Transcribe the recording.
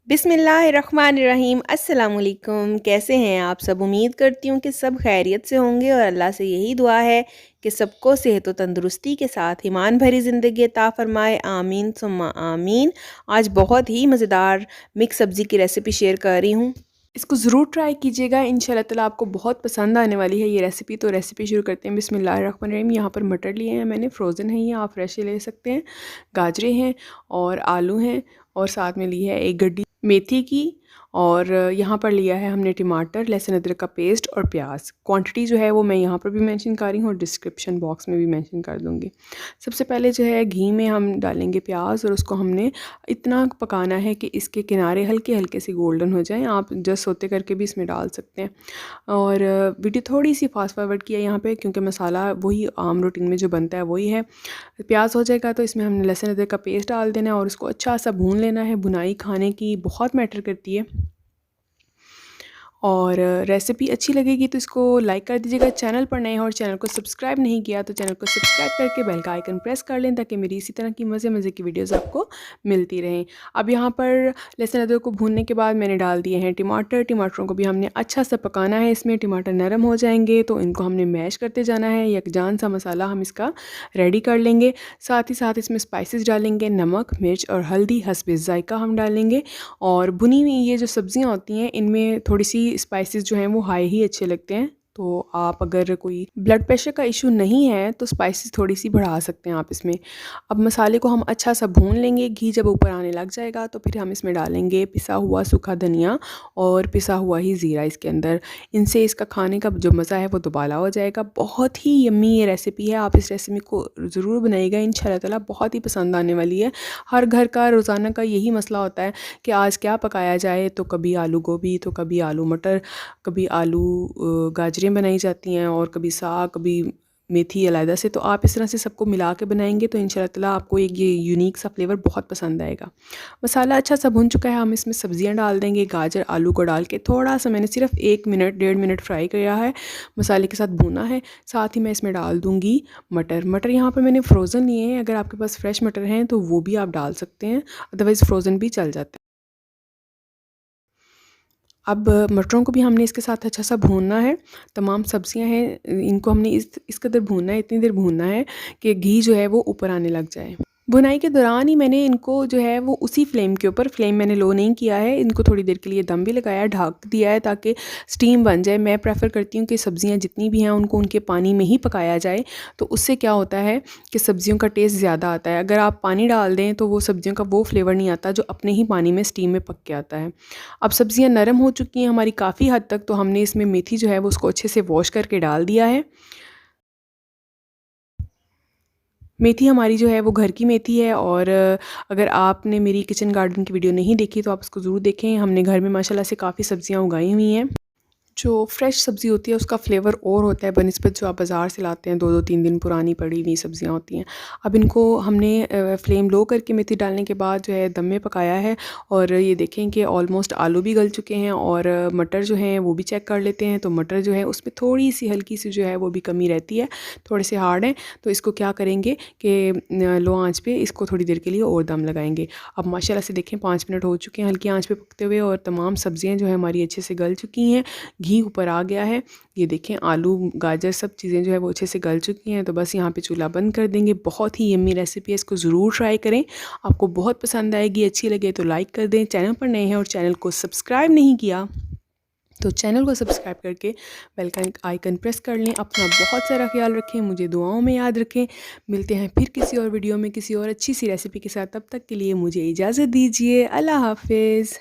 बिस्मिल्लाहिर्रहमानिर्रहीम अस्सलाम वालेकुम। कैसे हैं आप सब? उम्मीद करती हूँ कि सब खैरियत से होंगे और अल्लाह से यही दुआ है कि सबको सेहत व तंदुरुस्ती के साथ ईमान भरी ज़िंदगी अता फ़रमाए। आमीन सुम्मा आमीन। आज बहुत ही मज़ेदार मिक्स सब्ज़ी की रेसिपी शेयर कर रही हूँ। इसको ज़रूर ट्राई कीजिएगा, इंशाल्लाह ताला आपको बहुत पसंद आने वाली है ये रेसिपी। तो रेसिपी शुरू करते हैं। बिस्मिल्लाहिर्रहमानिर्रहीम। यहाँ पर मटर लिए हैं मैंने, फ्रोज़न है ये, आप फ्रेश ले सकते हैं। गाजरें हैं और आलू हैं और साथ में ली है एक गड्डी मेथी की, और यहाँ पर लिया है हमने टमाटर, लहसुन अदरक का पेस्ट और प्याज। क्वांटिटी जो है वो मैं यहाँ पर भी मेंशन कर रही हूँ और डिस्क्रिप्शन बॉक्स में भी मेंशन कर दूँगी। सबसे पहले जो है घी में हम डालेंगे प्याज और उसको हमने इतना पकाना है कि इसके किनारे हल्के हल्के से गोल्डन हो जाएं। आप जस्ट सोते करके भी इसमें डाल सकते हैं। और वीडियो थोड़ी सी फास्ट फॉरवर्ड किया यहाँ पे, क्योंकि मसाला वही आम रूटीन में जो बनता है वही है। प्याज हो जाएगा तो इसमें हमने लहसुन अदरक का पेस्ट डाल देना है और उसको अच्छा सा भून लेना है। भुनाई खाने की बहुत मैटर करती है और रेसिपी अच्छी लगेगी तो इसको लाइक कर दीजिएगा। चैनल पर नए हैं और चैनल को सब्सक्राइब नहीं किया तो चैनल को सब्सक्राइब करके बेल का आइकन प्रेस कर लें, ताकि मेरी इसी तरह की मज़े मज़े की वीडियोस आपको मिलती रहें। अब यहाँ पर लहसुन अदरक को भूनने के बाद मैंने डाल दिए हैं टमाटर। टमाटरों को भी हमने अच्छा सा पकाना है। इसमें टमाटर नरम हो जाएंगे तो इनको हमने मैश करते जाना है। यकजान सा मसाला हम इसका रेडी कर लेंगे। साथ ही साथ इसमें स्पाइसेस डालेंगे, नमक, मिर्च और हल्दी हस्बे ज़ायका हम डालेंगे। और भुनी हुई ये जो सब्ज़ियाँ होती हैं इनमें थोड़ी सी स्पाइसेस जो हैं वो हाई ही अच्छे लगते हैं। तो आप अगर कोई ब्लड प्रेशर का इशू नहीं है तो स्पाइसेस थोड़ी सी बढ़ा सकते हैं आप इसमें। अब मसाले को हम अच्छा सा भून लेंगे। घी जब ऊपर आने लग जाएगा तो फिर हम इसमें डालेंगे पिसा हुआ सूखा धनिया और पिसा हुआ ही ज़ीरा इसके अंदर। इनसे इसका खाने का जो मज़ा है वो दुबाला हो जाएगा। बहुत ही यम्मी ये रेसिपी है, आप इस रेसिपी को ज़रूर बनाइएगा, इंशाल्लाह ताला बहुत ही पसंद आने वाली है। हर घर का रोज़ाना का यही मसला होता है कि आज क्या पकाया जाए, तो कभी आलू गोभी, तो कभी आलू मटर, कभी आलू गाजरें बनाई जाती हैं और कभी साग, कभी मेथी अलहदा से। तो आप इस तरह से सबको मिला के बनाएंगे तो इंशाल्लाह ताला आपको एक ये यूनिक सा फ्लेवर बहुत पसंद आएगा। मसाला अच्छा सा भुन चुका है, हम इसमें सब्जियां डाल देंगे। गाजर आलू को डाल के थोड़ा सा मैंने सिर्फ 1 मिनट 1.5 मिनट फ्राई किया है, मसाले के साथ भुना है। साथ ही मैं इसमें डाल दूँगी मटर। मटर यहाँ पर मैंने फ्रोज़न लिए हैं, अगर आपके पास फ्रेश मटर हैं तो वो भी आप डाल सकते हैं, अदरवाइज़ फ्रोज़न भी चल जाते हैं। अब मटरों को भी हमने इसके साथ अच्छा सा भूनना है। तमाम सब्जियां हैं इनको हमने इस कदर भूनना है, इतनी देर भूनना है कि घी जो है वो ऊपर आने लग जाए। भुनाई के दौरान ही मैंने इनको जो है वो उसी फ्लेम के ऊपर, फ्लेम मैंने लो नहीं किया है, इनको थोड़ी देर के लिए दम भी लगाया, ढक दिया है ताकि स्टीम बन जाए। मैं प्रेफर करती हूँ कि सब्ज़ियाँ जितनी भी हैं उनको उनके पानी में ही पकाया जाए, तो उससे क्या होता है कि सब्ज़ियों का टेस्ट ज़्यादा आता है। अगर आप पानी डाल दें तो वो सब्ज़ियों का वो फ्लेवर नहीं आता जो अपने ही पानी में स्टीम में पक के आता है। अब सब्ज़ियाँ नरम हो चुकी हैं हमारी काफ़ी हद तक, तो हमने इसमें मेथी जो है वो उसको अच्छे से वॉश करके डाल दिया है। मेथी हमारी जो है वो घर की मेथी है, और अगर आपने मेरी किचन गार्डन की वीडियो नहीं देखी तो आप उसको ज़रूर देखें। हमने घर में माशाल्लाह से काफ़ी सब्जियां उगाई हुई हैं। जो फ्रेश सब्ज़ी होती है उसका फ्लेवर और होता है बनिस्बत जो आप बाज़ार से लाते हैं, 2-2 3 दिन पुरानी पड़ी हुई सब्ज़ियाँ होती हैं। अब इनको हमने फ्लेम लो करके मेथी डालने के बाद जो है दम में पकाया है, और ये देखें कि ऑलमोस्ट आलू भी गल चुके हैं और मटर जो हैं वो भी चेक कर लेते हैं। तो मटर जो है उसमें थोड़ी सी हल्की सी जो है वो भी कमी रहती है, थोड़े से हार्ड हैं। तो इसको क्या करेंगे कि लो आँच पे इसको थोड़ी देर के लिए और दम लगाएंगे। अब माशाल्लाह से देखें 5 मिनट हो चुके हैं हल्की आँच पे पकते हुए, और तमाम सब्ज़ियाँ जो है हमारी अच्छे से गल चुकी हैं। घी ऊपर आ गया है। ये देखें आलू गाजर सब चीज़ें जो है वो अच्छे से गल चुकी हैं। तो बस यहाँ पे चूल्हा बंद कर देंगे। बहुत ही यम्मी रेसिपी है, इसको ज़रूर ट्राई करें, आपको बहुत पसंद आएगी। अच्छी लगे तो लाइक कर दें। चैनल पर नए हैं और चैनल को सब्सक्राइब नहीं किया तो चैनल को सब्सक्राइब करके बेल का आइकन प्रेस कर लें। अपना बहुत सारा ख्याल रखें, मुझे दुआओं में याद रखें। मिलते हैं फिर किसी और वीडियो में किसी और अच्छी सी रेसिपी के साथ। तब तक के लिए मुझे इजाज़त दीजिए। अल्लाह हाफिज़।